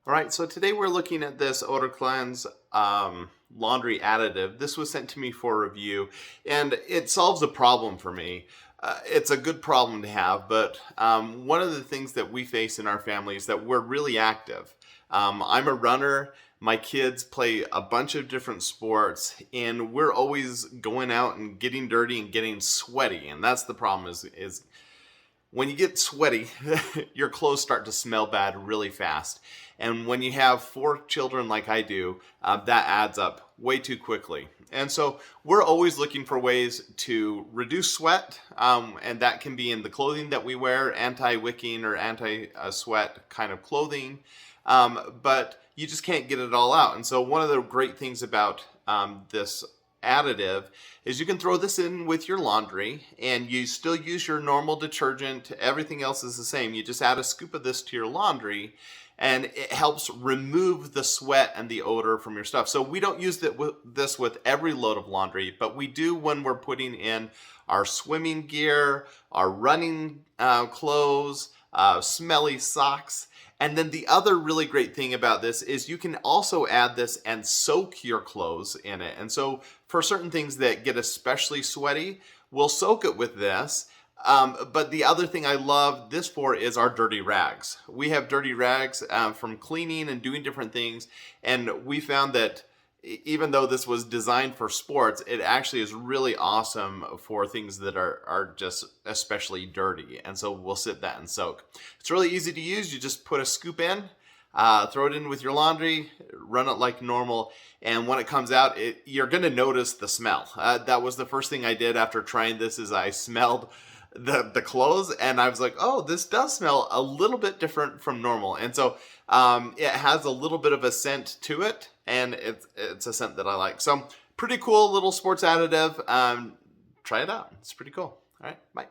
All right, so today we're looking at this OdorKlenz laundry additive. This was sent to me for review, and it solves a problem for me. It's a good problem to have, but one of the things that we face in our family is that we're really active. I'm a runner. My kids play a bunch of different sports, and we're always going out and getting dirty and getting sweaty. And that's the problem is when you get sweaty, your clothes start to smell bad really fast. And when you have 4 children like I do, that adds up way too quickly. And so we're always looking for ways to reduce sweat, and that can be in the clothing that we wear, anti-wicking or anti-sweat kind of clothing, but you just can't get it all out. And so one of the great things about this additive is you can throw this in with your laundry and you still use your normal detergent. Everything else is the same. You just add a scoop of this to your laundry and it helps remove the sweat and the odor from your stuff. So we don't use this with every load of laundry, but we do when we're putting in our swimming gear, our running clothes, smelly socks. And then the other really great thing about this is you can also add this and soak your clothes in it. And so for certain things that get especially sweaty, we'll soak it with this. But the other thing I love this for is our dirty rags. We have dirty rags from cleaning and doing different things. And we found that even though this was designed for sports, it actually is really awesome for things that are just especially dirty. And so we'll sit that and soak. It's really easy to use. You just put a scoop in, throw it in with your laundry, run it like normal. And when it comes out, you're going to notice the smell. That was the first thing I did after trying this is I smelled the clothes and I was like, oh, this does smell a little bit different from normal. And so it has a little bit of a scent to it, and it's a scent that I like. So pretty cool little sports additive. Try it out. It's pretty cool. All right, bye.